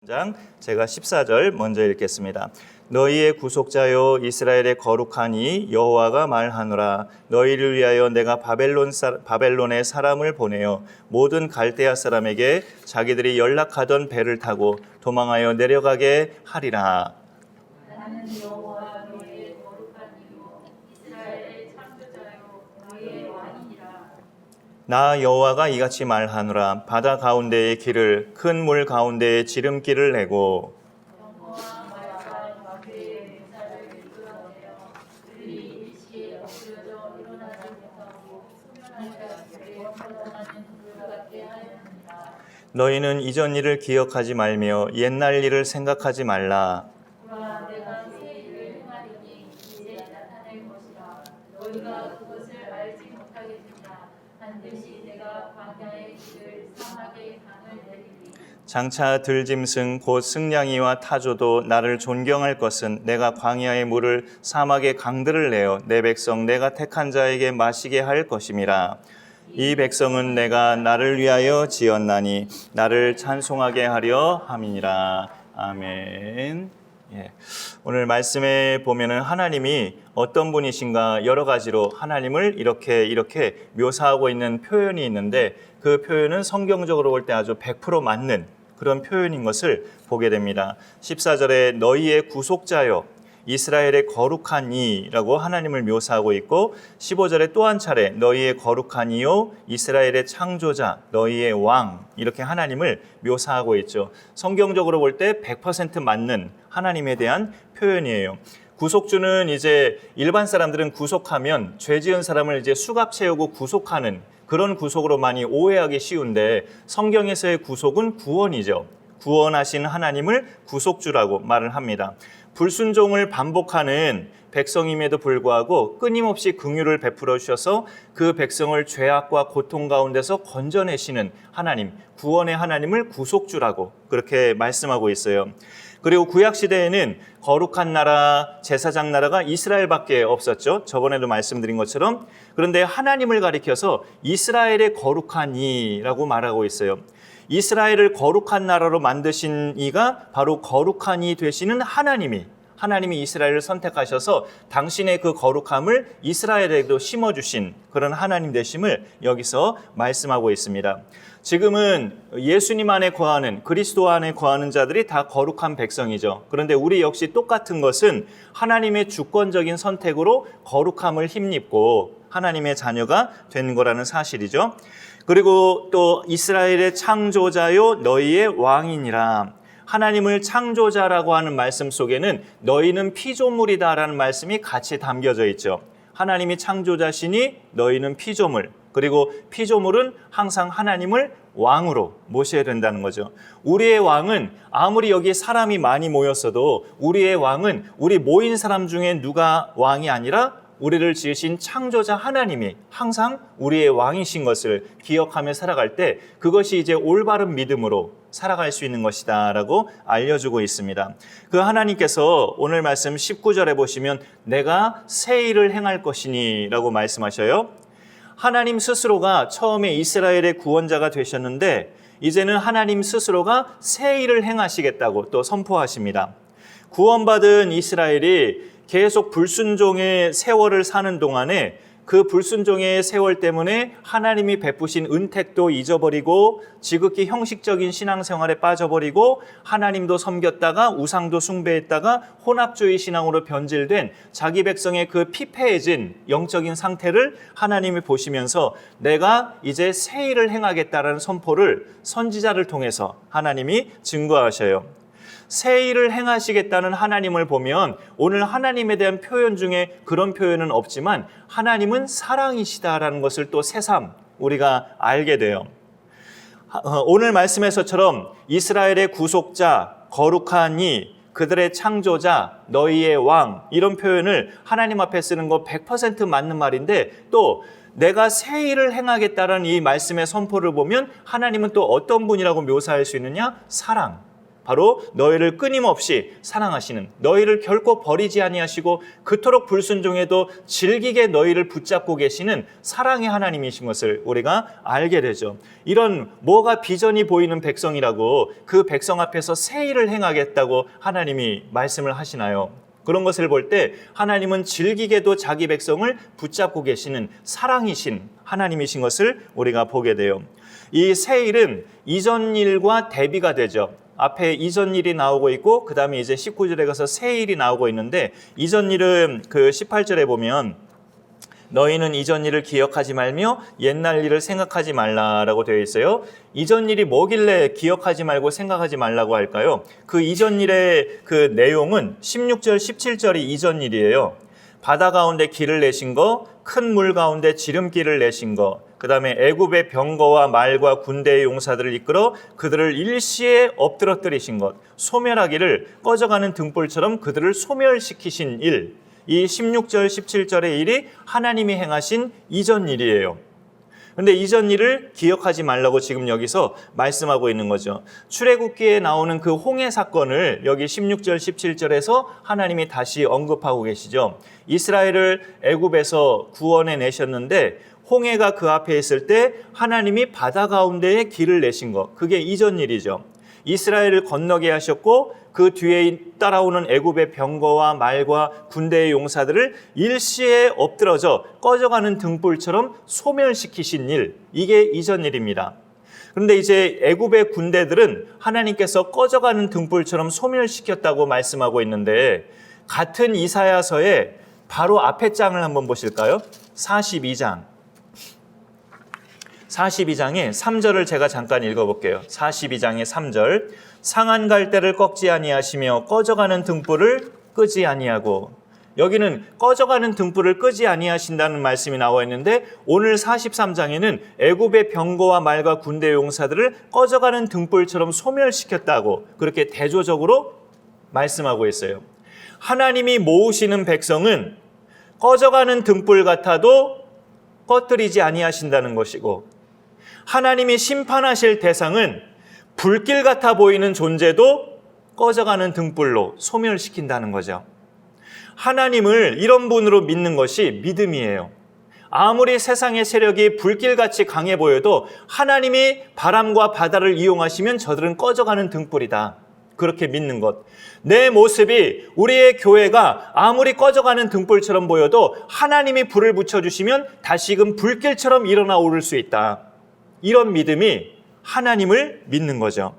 장 제가 14절 먼저 읽겠습니다. 너희의 구속자요 이스라엘의 거룩하니 여호와가 말하노라. 너희를 위하여 내가 바벨론에 사람을 보내어 모든 갈대아 사람에게 자기들이 연락하던 배를 타고 도망하여 내려가게 하리라. 나는 여호와 너희의 거룩하니요 이스라엘의 창조자요 너희의 왕이니라. 나 여호와가 이같이 말하노라. 바다 가운데의 길을 큰 물 가운데의 지름길을 내고 영호와 마야가 마귀의 맹사를 이끌어내어 그들이 일시에 엎드려져 일어나지 못하고 소멸할 때에 흘러가는 물 같게 하였느니라. 너희는 이전 일을 기억하지 말며 옛날 일을 생각하지 말라. 보라 내가 새 일을 행하리니 이제 나타낼 것이라. 너희가 그것을 알지 못하겠느냐. 반드시 내가 광야의 길을 사막의 강을 내리리. 장차 들짐승 곧 승냥이와 타조도 나를 존경할 것은 내가 광야의 물을 사막의 강들을 내어 내 백성 내가 택한 자에게 마시게 할 것임이라. 이 백성은 내가 나를 위하여 지었나니 나를 찬송하게 하려 함이니라. 아멘. 오늘 말씀에 보면은 하나님이 어떤 분이신가 여러 가지로 하나님을 이렇게 묘사하고 있는 표현이 있는데 그 표현은 성경적으로 볼 때 아주 100% 맞는 그런 표현인 것을 보게 됩니다. 14절에 너희의 구속자여 이스라엘의 거룩한 이라고 하나님을 묘사하고 있고 15절에 또 한 차례 너희의 거룩한 이요 이스라엘의 창조자 너희의 왕 이렇게 하나님을 묘사하고 있죠. 성경적으로 볼 때 100% 맞는 하나님에 대한 표현이에요. 구속주는 이제 일반 사람들은 구속하면 죄 지은 사람을 이제 수갑 채우고 구속하는 그런 구속으로 많이 오해하기 쉬운데 성경에서의 구속은 구원이죠. 구원하신 하나님을 구속주라고 말을 합니다. 불순종을 반복하는 백성임에도 불구하고 끊임없이 긍휼을 베풀어 주셔서 그 백성을 죄악과 고통 가운데서 건져내시는 하나님, 구원의 하나님을 구속주라고 그렇게 말씀하고 있어요. 그리고 구약시대에는 거룩한 나라, 제사장 나라가 이스라엘밖에 없었죠. 저번에도 말씀드린 것처럼. 그런데 하나님을 가리켜서 이스라엘의 거룩한 이라고 말하고 있어요. 이스라엘을 거룩한 나라로 만드신 이가 바로 거룩한 이 되시는 하나님이 이스라엘을 선택하셔서 당신의 그 거룩함을 이스라엘에도 심어주신 그런 하나님 되심을 여기서 말씀하고 있습니다. 지금은 예수님 안에 거하는 그리스도 안에 거하는 자들이 다 거룩한 백성이죠. 그런데 우리 역시 똑같은 것은 하나님의 주권적인 선택으로 거룩함을 힘입고 하나님의 자녀가 된 거라는 사실이죠. 그리고 또 이스라엘의 창조자요 너희의 왕이니라. 하나님을 창조자라고 하는 말씀 속에는 너희는 피조물이다라는 말씀이 같이 담겨져 있죠. 하나님이 창조자시니 너희는 피조물. 그리고 피조물은 항상 하나님을 왕으로 모셔야 된다는 거죠. 우리의 왕은 아무리 여기 사람이 많이 모였어도 우리의 왕은 우리 모인 사람 중에 누가 왕이 아니라 우리를 지으신 창조자 하나님이 항상 우리의 왕이신 것을 기억하며 살아갈 때 그것이 이제 올바른 믿음으로 살아갈 수 있는 것이다 라고 알려주고 있습니다. 그 하나님께서 오늘 말씀 19절에 보시면 내가 새 일을 행할 것이니 라고 말씀하셔요. 하나님 스스로가 처음에 이스라엘의 구원자가 되셨는데 이제는 하나님 스스로가 새 일을 행하시겠다고 또 선포하십니다. 구원받은 이스라엘이 계속 불순종의 세월을 사는 동안에 그 불순종의 세월 때문에 하나님이 베푸신 은택도 잊어버리고 지극히 형식적인 신앙생활에 빠져버리고 하나님도 섬겼다가 우상도 숭배했다가 혼합주의 신앙으로 변질된 자기 백성의 그 피폐해진 영적인 상태를 하나님이 보시면서 내가 이제 새 일을 행하겠다라는 선포를 선지자를 통해서 하나님이 증거하셔요. 새 일을 행하시겠다는 하나님을 보면 오늘 하나님에 대한 표현 중에 그런 표현은 없지만 하나님은 사랑이시다라는 것을 또 새삼 우리가 알게 돼요. 오늘 말씀에서처럼 이스라엘의 구속자, 거룩한 이, 그들의 창조자, 너희의 왕 이런 표현을 하나님 앞에 쓰는 거 100% 맞는 말인데 또 내가 새 일을 행하겠다는 이 말씀의 선포를 보면 하나님은 또 어떤 분이라고 묘사할 수 있느냐? 사랑. 바로 너희를 끊임없이 사랑하시는, 너희를 결코 버리지 아니하시고 그토록 불순종해도 질기게 너희를 붙잡고 계시는 사랑의 하나님이신 것을 우리가 알게 되죠. 이런 뭐가 비전이 보이는 백성이라고 그 백성 앞에서 새 일을 행하겠다고 하나님이 말씀을 하시나요? 그런 것을 볼 때 하나님은 질기게도 자기 백성을 붙잡고 계시는 사랑이신 하나님이신 것을 우리가 보게 돼요. 이 새 일은 이전 일과 대비가 되죠. 앞에 이전 일이 나오고 있고 그 다음에 이제 19절에 가서 새 일이 나오고 있는데, 이전 일은 그 18절에 보면 너희는 이전 일을 기억하지 말며 옛날 일을 생각하지 말라라고 되어 있어요. 이전 일이 뭐길래 기억하지 말고 생각하지 말라고 할까요? 그 이전 일의 그 내용은 16절, 17절이 이전 일이에요. 바다 가운데 길을 내신 거, 큰 물 가운데 지름길을 내신 거, 그 다음에 애굽의 병거와 말과 군대의 용사들을 이끌어 그들을 일시에 엎드러뜨리신 것, 소멸하기를 꺼져가는 등불처럼 그들을 소멸시키신 일, 이 16절, 17절의 일이 하나님이 행하신 이전 일이에요. 그런데 이전 일을 기억하지 말라고 지금 여기서 말씀하고 있는 거죠. 출애굽기에 나오는 그 홍해 사건을 여기 16절, 17절에서 하나님이 다시 언급하고 계시죠. 이스라엘을 애굽에서 구원해 내셨는데 홍해가 그 앞에 있을 때 하나님이 바다 가운데에 길을 내신 것, 그게 이전 일이죠. 이스라엘을 건너게 하셨고 그 뒤에 따라오는 애굽의 병거와 말과 군대의 용사들을 일시에 엎드러져 꺼져가는 등불처럼 소멸시키신 일, 이게 이전 일입니다. 그런데 이제 애굽의 군대들은 하나님께서 꺼져가는 등불처럼 소멸시켰다고 말씀하고 있는데, 같은 이사야서의 바로 앞에 장을 한번 보실까요? 42장. 42장의 3절을 제가 잠깐 읽어볼게요. 42장의 3절. 상한 갈대를 꺾지 아니하시며 꺼져가는 등불을 끄지 아니하고, 여기는 꺼져가는 등불을 끄지 아니하신다는 말씀이 나와 있는데, 오늘 43장에는 애굽의 병거와 말과 군대 용사들을 꺼져가는 등불처럼 소멸시켰다고 그렇게 대조적으로 말씀하고 있어요. 하나님이 모으시는 백성은 꺼져가는 등불 같아도 꺼뜨리지 아니하신다는 것이고, 하나님이 심판하실 대상은 불길 같아 보이는 존재도 꺼져가는 등불로 소멸시킨다는 거죠. 하나님을 이런 분으로 믿는 것이 믿음이에요. 아무리 세상의 세력이 불길같이 강해 보여도 하나님이 바람과 바다를 이용하시면 저들은 꺼져가는 등불이다, 그렇게 믿는 것. 내 모습이, 우리의 교회가 아무리 꺼져가는 등불처럼 보여도 하나님이 불을 붙여주시면 다시금 불길처럼 일어나 오를 수 있다, 이런 믿음이 하나님을 믿는 거죠.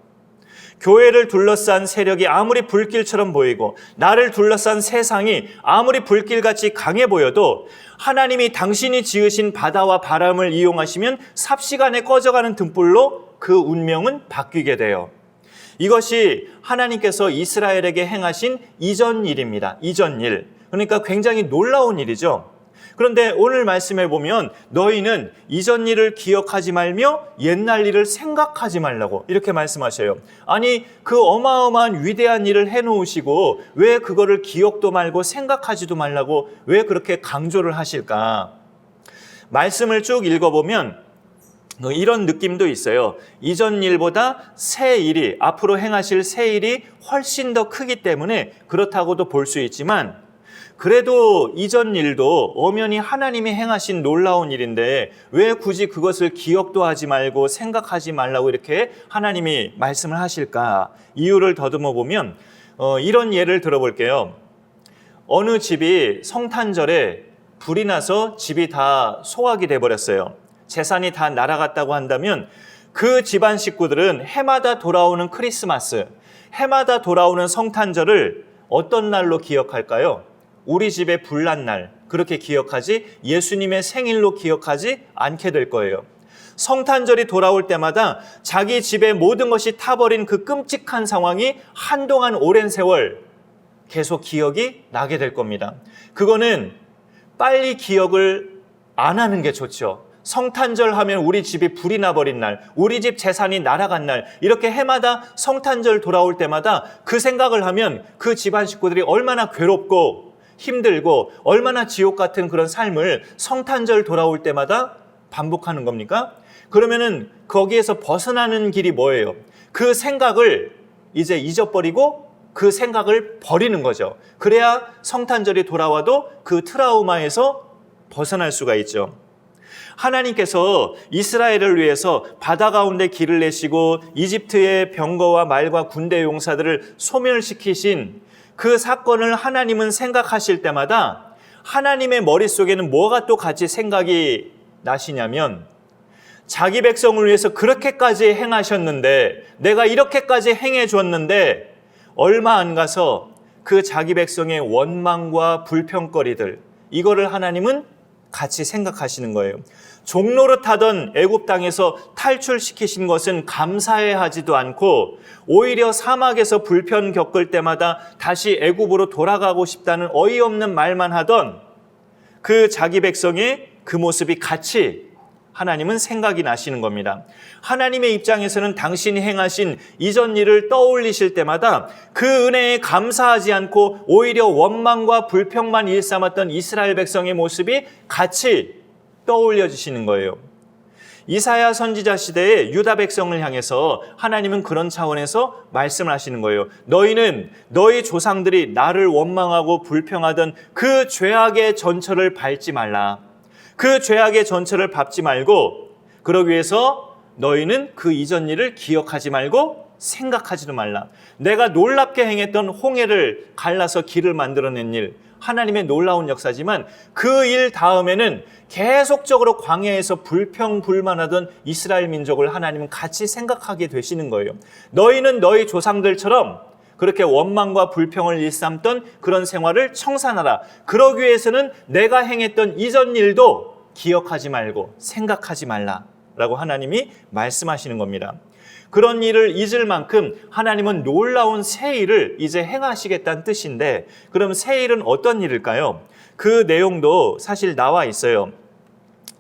교회를 둘러싼 세력이 아무리 불길처럼 보이고 나를 둘러싼 세상이 아무리 불길같이 강해 보여도 하나님이 당신이 지으신 바다와 바람을 이용하시면 삽시간에 꺼져가는 등불로 그 운명은 바뀌게 돼요. 이것이 하나님께서 이스라엘에게 행하신 이전 일입니다. 이전 일. 그러니까 굉장히 놀라운 일이죠. 그런데 오늘 말씀에 보면 너희는 이전 일을 기억하지 말며 옛날 일을 생각하지 말라고 이렇게 말씀하셔요. 아니, 그 어마어마한 위대한 일을 해놓으시고 왜 그거를 기억도 말고 생각하지도 말라고 왜 그렇게 강조를 하실까? 말씀을 쭉 읽어보면 이런 느낌도 있어요. 이전 일보다 새 일이, 앞으로 행하실 새 일이 훨씬 더 크기 때문에 그렇다고도 볼 수 있지만, 그래도 이전 일도 엄연히 하나님이 행하신 놀라운 일인데 왜 굳이 그것을 기억도 하지 말고 생각하지 말라고 이렇게 하나님이 말씀을 하실까? 이유를 더듬어 보면 이런 예를 들어볼게요. 어느 집이 성탄절에 불이 나서 집이 다 소각이 돼버렸어요. 재산이 다 날아갔다고 한다면 그 집안 식구들은 해마다 돌아오는 크리스마스, 해마다 돌아오는 성탄절을 어떤 날로 기억할까요? 우리 집에 불난 날, 그렇게 기억하지 예수님의 생일로 기억하지 않게 될 거예요. 성탄절이 돌아올 때마다 자기 집의 모든 것이 타버린 그 끔찍한 상황이 한동안 오랜 세월 계속 기억이 나게 될 겁니다. 그거는 빨리 기억을 안 하는 게 좋죠. 성탄절 하면 우리 집이 불이 나버린 날, 우리 집 재산이 날아간 날, 이렇게 해마다 성탄절 돌아올 때마다 그 생각을 하면 그 집안 식구들이 얼마나 괴롭고 힘들고 얼마나 지옥 같은 그런 삶을 성탄절 돌아올 때마다 반복하는 겁니까? 그러면은 거기에서 벗어나는 길이 뭐예요? 그 생각을 이제 잊어버리고 그 생각을 버리는 거죠. 그래야 성탄절이 돌아와도 그 트라우마에서 벗어날 수가 있죠. 하나님께서 이스라엘을 위해서 바다 가운데 길을 내시고 이집트의 병거와 말과 군대 용사들을 소멸시키신 그 사건을 하나님은 생각하실 때마다 하나님의 머릿속에는 뭐가 또 같이 생각이 나시냐면, 자기 백성을 위해서 그렇게까지 행하셨는데, 내가 이렇게까지 행해 줬는데 얼마 안 가서 그 자기 백성의 원망과 불평거리들, 이거를 하나님은 같이 생각하시는 거예요. 종로릇 하던 애굽 땅에서 탈출시키신 것은 감사해 하지도 않고 오히려 사막에서 불편 겪을 때마다 다시 애굽으로 돌아가고 싶다는 어이없는 말만 하던 그 자기 백성의 그 모습이 같이 하나님은 생각이 나시는 겁니다. 하나님의 입장에서는 당신이 행하신 이전 일을 떠올리실 때마다 그 은혜에 감사하지 않고 오히려 원망과 불평만 일삼았던 이스라엘 백성의 모습이 같이 떠올려지시는 거예요. 이사야 선지자 시대에 유다 백성을 향해서 하나님은 그런 차원에서 말씀을 하시는 거예요. 너희는 너희 조상들이 나를 원망하고 불평하던 그 죄악의 전철을 밟지 말라. 그 죄악의 전철을 밟지 말고, 그러기 위해서 너희는 그 이전 일을 기억하지 말고 생각하지도 말라. 내가 놀랍게 행했던 홍해를 갈라서 길을 만들어낸 일, 하나님의 놀라운 역사지만 그 일 다음에는 계속적으로 광야에서 불평불만하던 이스라엘 민족을 하나님은 같이 생각하게 되시는 거예요. 너희는 너희 조상들처럼 그렇게 원망과 불평을 일삼던 그런 생활을 청산하라. 그러기 위해서는 내가 행했던 이전 일도 기억하지 말고 생각하지 말라라고 하나님이 말씀하시는 겁니다. 그런 일을 잊을 만큼 하나님은 놀라운 새 일을 이제 행하시겠다는 뜻인데, 그럼 새 일은 어떤 일일까요? 그 내용도 사실 나와 있어요.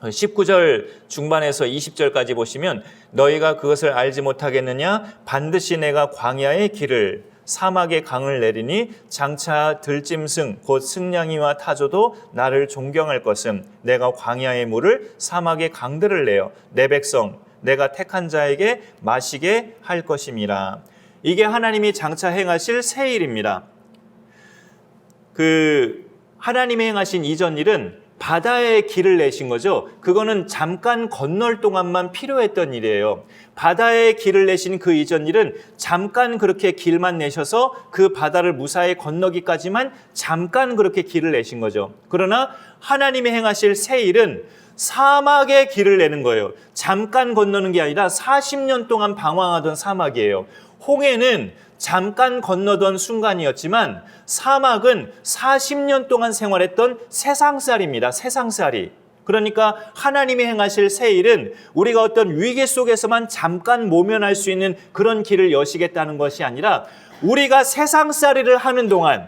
19절 중반에서 20절까지 보시면, 너희가 그것을 알지 못하겠느냐? 반드시 내가 광야의 길을 사막의 강을 내리니 장차 들짐승 곧 승냥이와 타조도 나를 존경할 것은 내가 광야의 물을 사막의 강들을 내어 내 백성 내가 택한 자에게 마시게 할 것임이라. 이게 하나님이 장차 행하실 새 일입니다. 하나님이 행하신 이전 일은 바다에 길을 내신 거죠. 그거는 잠깐 건널 동안만 필요했던 일이에요. 바다에 길을 내신 그 이전 일은 잠깐 그렇게 길만 내셔서 그 바다를 무사히 건너기까지만 잠깐 그렇게 길을 내신 거죠. 그러나 하나님이 행하실 새 일은 사막에 길을 내는 거예요. 잠깐 건너는 게 아니라 40년 동안 방황하던 사막이에요. 홍해는 잠깐 건너던 순간이었지만 사막은 40년 동안 생활했던 세상살이입니다. 세상살이. 그러니까 하나님이 행하실 새 일은 우리가 어떤 위기 속에서만 잠깐 모면할 수 있는 그런 길을 여시겠다는 것이 아니라, 우리가 세상살이를 하는 동안,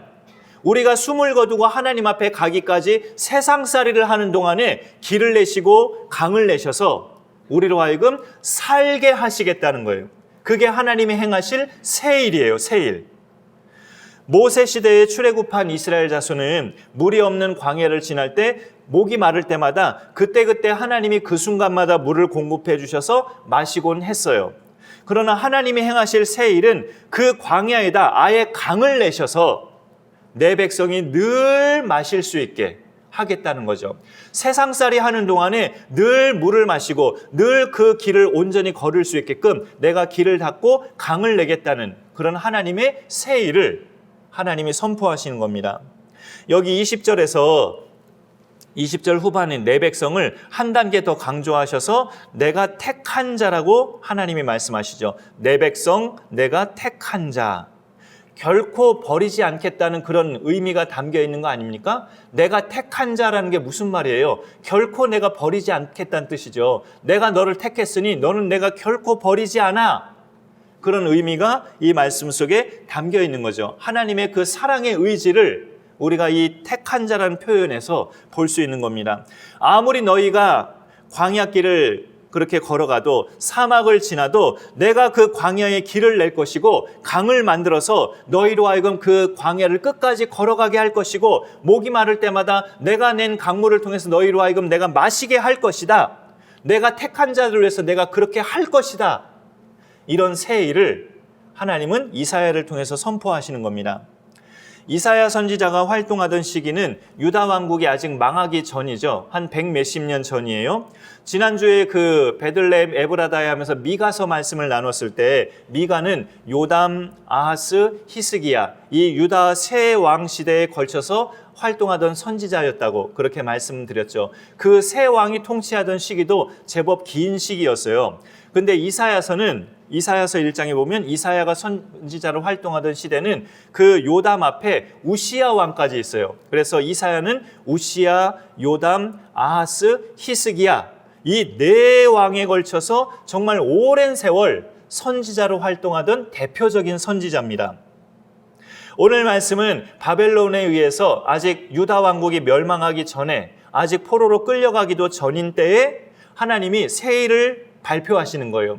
우리가 숨을 거두고 하나님 앞에 가기까지 세상살이를 하는 동안에 길을 내시고 강을 내셔서 우리로 하여금 살게 하시겠다는 거예요. 그게 하나님이 행하실 새 일이에요. 새 일. 모세 시대에 출애굽한 이스라엘 자손은 물이 없는 광야를 지날 때 목이 마를 때마다 그때그때 하나님이 그 순간마다 물을 공급해 주셔서 마시곤 했어요. 그러나 하나님이 행하실 새 일은 그 광야에다 아예 강을 내셔서 내 백성이 늘 마실 수 있게 하겠다는 거죠. 세상살이 하는 동안에 늘 물을 마시고 늘 그 길을 온전히 걸을 수 있게끔 내가 길을 닫고 강을 내겠다는 그런 하나님의 새 일을 하나님이 선포하시는 겁니다. 여기 20절 후반에 내 백성을 한 단계 더 강조하셔서 내가 택한 자라고 하나님이 말씀하시죠. 내 백성, 내가 택한 자. 결코 버리지 않겠다는 그런 의미가 담겨 있는 거 아닙니까? 내가 택한 자라는 게 무슨 말이에요? 결코 내가 버리지 않겠다는 뜻이죠. 내가 너를 택했으니 너는 내가 결코 버리지 않아. 그런 의미가 이 말씀 속에 담겨 있는 거죠. 하나님의 그 사랑의 의지를 우리가 이 택한 자라는 표현에서 볼 수 있는 겁니다. 아무리 너희가 광야길을 그렇게 걸어가도 사막을 지나도 내가 그 광야에 길을 낼 것이고 강을 만들어서 너희로 하여금 그 광야를 끝까지 걸어가게 할 것이고 목이 마를 때마다 내가 낸 강물을 통해서 너희로 하여금 내가 마시게 할 것이다. 내가 택한 자들을 위해서 내가 그렇게 할 것이다. 이런 새 일을 하나님은 이사야를 통해서 선포하시는 겁니다. 이사야 선지자가 활동하던 시기는 유다 왕국이 아직 망하기 전이죠. 한 100몇십 년 전이에요. 지난주에 그 베들레헴 에브라다에 하면서 미가서 말씀을 나눴을 때 미가는 요담, 아하스, 히스기야 이 유다 세 왕 시대에 걸쳐서 활동하던 선지자였다고 그렇게 말씀드렸죠. 그 세 왕이 통치하던 시기도 제법 긴 시기였어요. 근데 이사야서 1장에 보면 이사야가 선지자로 활동하던 시대는 그 요담 앞에 우시야 왕까지 있어요. 그래서 이사야는 우시야, 요담, 아하스, 히스기야 이 네 왕에 걸쳐서 정말 오랜 세월 선지자로 활동하던 대표적인 선지자입니다. 오늘 말씀은 바벨론에 의해서 아직 유다 왕국이 멸망하기 전에 아직 포로로 끌려가기도 전인 때에 하나님이 새 일을 발표하시는 거예요.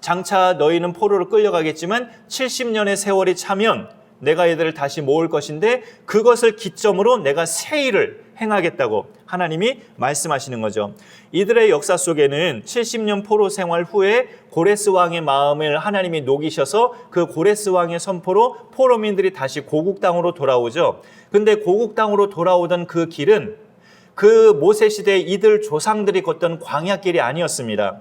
장차 너희는 포로로 끌려가겠지만 70년의 세월이 차면 내가 얘들을 다시 모을 것인데 그것을 기점으로 내가 새 일을 행하겠다고 하나님이 말씀하시는 거죠. 이들의 역사 속에는 70년 포로 생활 후에 고레스 왕의 마음을 하나님이 녹이셔서 그 고레스 왕의 선포로 포로민들이 다시 고국 땅으로 돌아오죠. 근데 고국 땅으로 돌아오던 그 길은 그 모세 시대 이들 조상들이 걷던 광야길이 아니었습니다.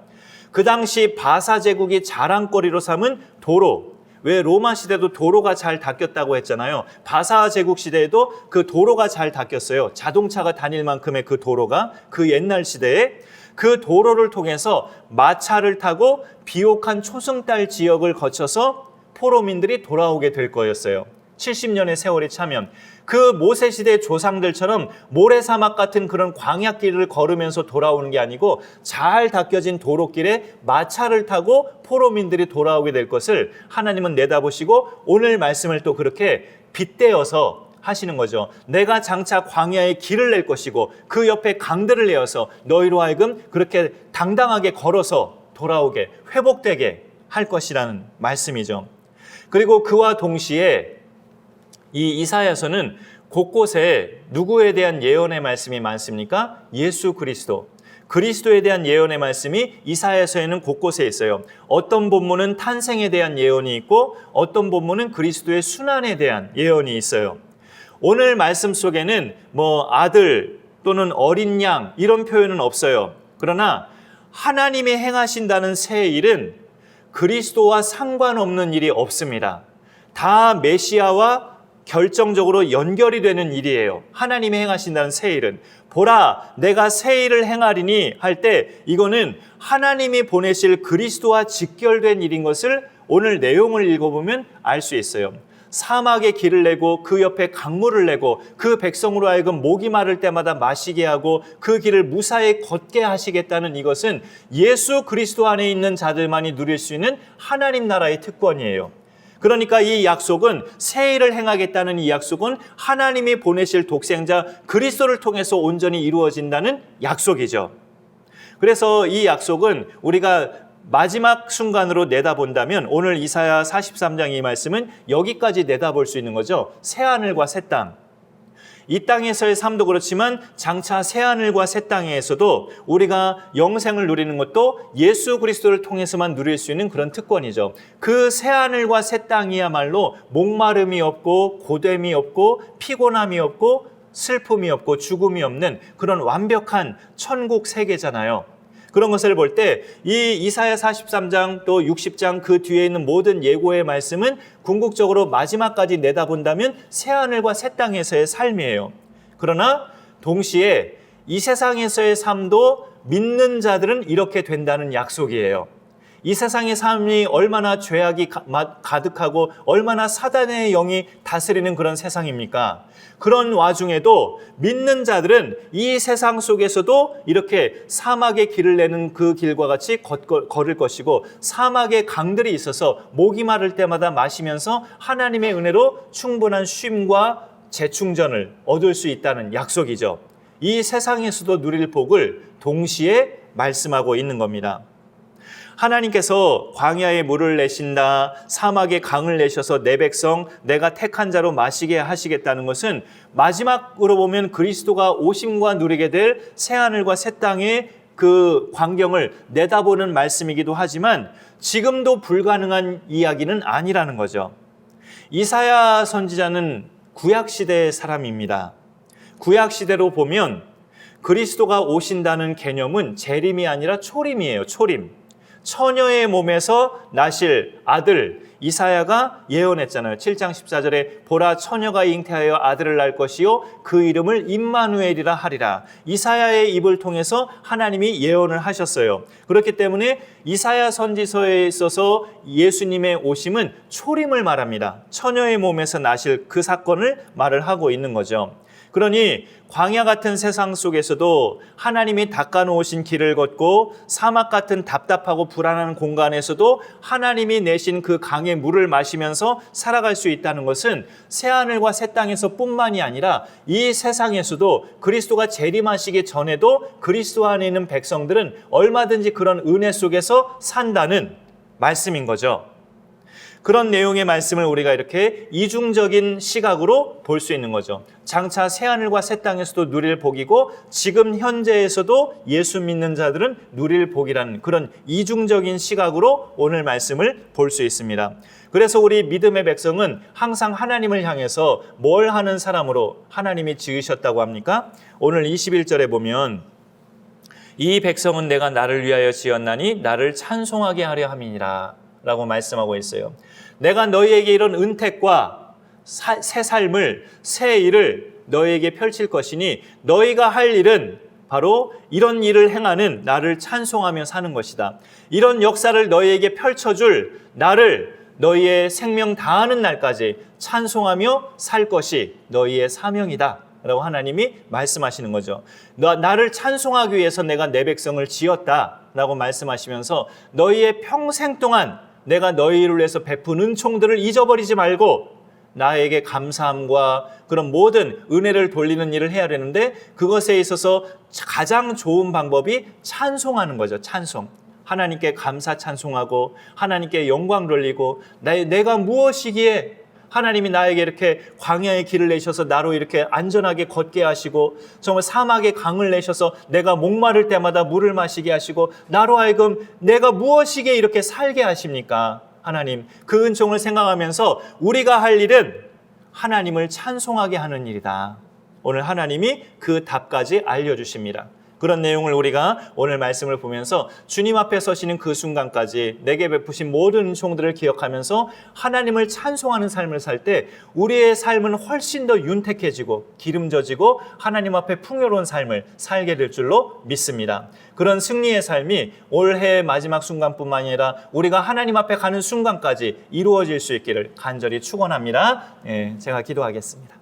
그 당시 바사 제국이 자랑거리로 삼은 도로, 왜 로마 시대도 도로가 잘 닦였다고 했잖아요. 바사 제국 시대에도 그 도로가 잘 닦였어요. 자동차가 다닐 만큼의 그 도로가 그 옛날 시대에 그 도로를 통해서 마차를 타고 비옥한 초승달 지역을 거쳐서 포로민들이 돌아오게 될 거였어요. 70년의 세월이 차면 그 모세 시대 조상들처럼 모래사막 같은 그런 광야길을 걸으면서 돌아오는 게 아니고 잘 닦여진 도로길에 마차를 타고 포로민들이 돌아오게 될 것을 하나님은 내다보시고 오늘 말씀을 또 그렇게 빗대어서 하시는 거죠. 내가 장차 광야에 길을 낼 것이고 그 옆에 강들을 내어서 너희로 하여금 그렇게 당당하게 걸어서 돌아오게 회복되게 할 것이라는 말씀이죠. 그리고 그와 동시에 이 이사야서는 곳곳에 누구에 대한 예언의 말씀이 많습니까? 예수 그리스도. 그리스도에 대한 예언의 말씀이 이사야서에는 곳곳에 있어요. 어떤 본문은 탄생에 대한 예언이 있고 어떤 본문은 그리스도의 순환에 대한 예언이 있어요. 오늘 말씀 속에는 아들 또는 어린 양 이런 표현은 없어요. 그러나 하나님이 행하신다는 새 일은 그리스도와 상관없는 일이 없습니다. 다 메시아와 결정적으로 연결이 되는 일이에요. 하나님이 행하신다는 새 일은 보라 내가 새 일을 행하리니 할 때 이거는 하나님이 보내실 그리스도와 직결된 일인 것을 오늘 내용을 읽어보면 알 수 있어요. 사막에 길을 내고 그 옆에 강물을 내고 그 백성으로 하여금 목이 마를 때마다 마시게 하고 그 길을 무사히 걷게 하시겠다는 이것은 예수 그리스도 안에 있는 자들만이 누릴 수 있는 하나님 나라의 특권이에요. 그러니까 이 약속은 새 일을 행하겠다는 이 약속은 하나님이 보내실 독생자 그리스도를 통해서 온전히 이루어진다는 약속이죠. 그래서 이 약속은 우리가 마지막 순간으로 내다본다면 오늘 이사야 43장 이 말씀은 여기까지 내다볼 수 있는 거죠. 새하늘과 새 땅. 이 땅에서의 삶도 그렇지만 장차 새하늘과 새 땅에서도 우리가 영생을 누리는 것도 예수 그리스도를 통해서만 누릴 수 있는 그런 특권이죠. 그 새하늘과 새 땅이야말로 목마름이 없고 고됨이 없고 피곤함이 없고 슬픔이 없고 죽음이 없는 그런 완벽한 천국 세계잖아요. 그런 것을 볼 때 이 이사야 43장 또 60장 그 뒤에 있는 모든 예고의 말씀은 궁극적으로 마지막까지 내다본다면 새하늘과 새 땅에서의 삶이에요. 그러나 동시에 이 세상에서의 삶도 믿는 자들은 이렇게 된다는 약속이에요. 이 세상의 삶이 얼마나 죄악이 가득하고 얼마나 사단의 영이 다스리는 그런 세상입니까? 그런 와중에도 믿는 자들은 이 세상 속에서도 이렇게 사막의 길을 내는 그 길과 같이 걸을 것이고 사막의 강들이 있어서 목이 마를 때마다 마시면서 하나님의 은혜로 충분한 쉼과 재충전을 얻을 수 있다는 약속이죠. 이 세상에서도 누릴 복을 동시에 말씀하고 있는 겁니다. 하나님께서 광야에 물을 내신다, 사막에 강을 내셔서 내 백성 내가 택한 자로 마시게 하시겠다는 것은 마지막으로 보면 그리스도가 오심과 누리게 될 새하늘과 새 땅의 그 광경을 내다보는 말씀이기도 하지만 지금도 불가능한 이야기는 아니라는 거죠. 이사야 선지자는 구약시대의 사람입니다. 구약시대로 보면 그리스도가 오신다는 개념은 재림이 아니라 초림이에요. 초림. 처녀의 몸에서 나실 아들 이사야가 예언했잖아요. 7장 14절에 보라 처녀가 잉태하여 아들을 낳을 것이요 그 이름을 임마누엘이라 하리라. 이사야의 입을 통해서 하나님이 예언을 하셨어요. 그렇기 때문에 이사야 선지서에 있어서 예수님의 오심은 초림을 말합니다. 처녀의 몸에서 나실 그 사건을 말을 하고 있는 거죠. 그러니 광야 같은 세상 속에서도 하나님이 닦아놓으신 길을 걷고 사막 같은 답답하고 불안한 공간에서도 하나님이 내신 그 강의 물을 마시면서 살아갈 수 있다는 것은 새하늘과 새 땅에서 뿐만이 아니라 이 세상에서도 그리스도가 재림하시기 전에도 그리스도 안에 있는 백성들은 얼마든지 그런 은혜 속에서 산다는 말씀인 거죠. 그런 내용의 말씀을 우리가 이렇게 이중적인 시각으로 볼 수 있는 거죠. 장차 새하늘과 새 땅에서도 누릴 복이고 지금 현재에서도 예수 믿는 자들은 누릴 복이라는 그런 이중적인 시각으로 오늘 말씀을 볼 수 있습니다. 그래서 우리 믿음의 백성은 항상 하나님을 향해서 뭘 하는 사람으로 하나님이 지으셨다고 합니까? 오늘 21절에 보면 이 백성은 내가 나를 위하여 지었나니 나를 찬송하게 하려 함이니라 라고 말씀하고 있어요. 내가 너희에게 이런 은택과 새 삶을, 새 일을 너희에게 펼칠 것이니 너희가 할 일은 바로 이런 일을 행하는 나를 찬송하며 사는 것이다. 이런 역사를 너희에게 펼쳐줄 나를 너희의 생명 다하는 날까지 찬송하며 살 것이 너희의 사명이다 라고 하나님이 말씀하시는 거죠. 나를 찬송하기 위해서 내가 내 백성을 지었다 라고 말씀하시면서 너희의 평생 동안 내가 너희를 위해서 베푼 은총들을 잊어버리지 말고 나에게 감사함과 그런 모든 은혜를 돌리는 일을 해야 되는데 그것에 있어서 가장 좋은 방법이 찬송하는 거죠. 찬송. 하나님께 감사 찬송하고 하나님께 영광 돌리고 내가 무엇이기에 하나님이 나에게 이렇게 광야의 길을 내셔서 나로 이렇게 안전하게 걷게 하시고 정말 사막의 강을 내셔서 내가 목마를 때마다 물을 마시게 하시고 나로 하여금 내가 무엇이기에 이렇게 살게 하십니까? 하나님, 그 은총을 생각하면서 우리가 할 일은 하나님을 찬송하게 하는 일이다. 오늘 하나님이 그 답까지 알려주십니다. 그런 내용을 우리가 오늘 말씀을 보면서 주님 앞에 서시는 그 순간까지 내게 베푸신 모든 은총들을 기억하면서 하나님을 찬송하는 삶을 살 때 우리의 삶은 훨씬 더 윤택해지고 기름져지고 하나님 앞에 풍요로운 삶을 살게 될 줄로 믿습니다. 그런 승리의 삶이 올해의 마지막 순간뿐만 아니라 우리가 하나님 앞에 가는 순간까지 이루어질 수 있기를 간절히 축원합니다. 제가 기도하겠습니다.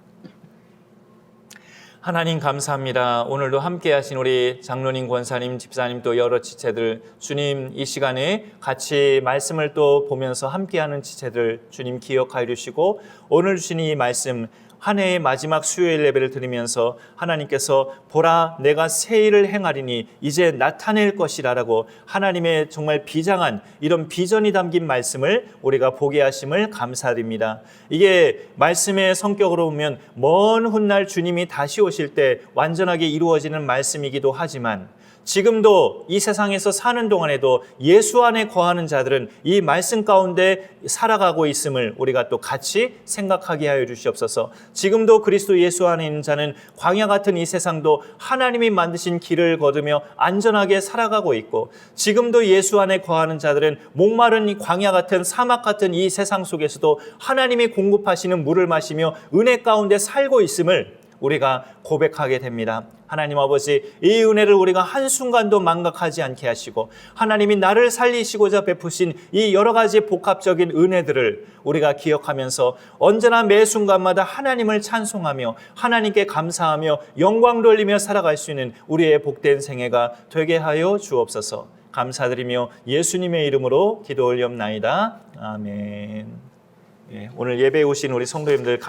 하나님 감사합니다. 오늘도 함께 하신 우리 장로님, 권사님, 집사님 또 여러 지체들 주님 이 시간에 같이 말씀을 또 보면서 함께하는 지체들 주님 기억하여 주시고 오늘 주신 이 말씀 한 해의 마지막 수요일 예배를 드리면서 하나님께서 보라 내가 새 일을 행하리니 이제 나타낼 것이라라고 하나님의 정말 비장한 이런 비전이 담긴 말씀을 우리가 보게 하심을 감사드립니다. 이게 말씀의 성격으로 보면 먼 훗날 주님이 다시 오실 때 완전하게 이루어지는 말씀이기도 하지만 지금도 이 세상에서 사는 동안에도 예수 안에 거하는 자들은 이 말씀 가운데 살아가고 있음을 우리가 또 같이 생각하게 하여 주시옵소서. 지금도 그리스도 예수 안에 있는 자는 광야 같은 이 세상도 하나님이 만드신 길을 걸으며 안전하게 살아가고 있고 지금도 예수 안에 거하는 자들은 목마른 이 광야 같은 사막 같은 이 세상 속에서도 하나님이 공급하시는 물을 마시며 은혜 가운데 살고 있음을 우리가 고백하게 됩니다. 하나님 아버지, 이 은혜를 우리가 한순간도 망각하지 않게 하시고 하나님이 나를 살리시고자 베푸신 이 여러 가지 복합적인 은혜들을 우리가 기억하면서 언제나 매 순간마다 하나님을 찬송하며 하나님께 감사하며 영광 돌리며 살아갈 수 있는 우리의 복된 생애가 되게 하여 주옵소서. 감사드리며 예수님의 이름으로 기도 올리옵나이다. 아멘. 오늘 예배에 오신 우리 성도님들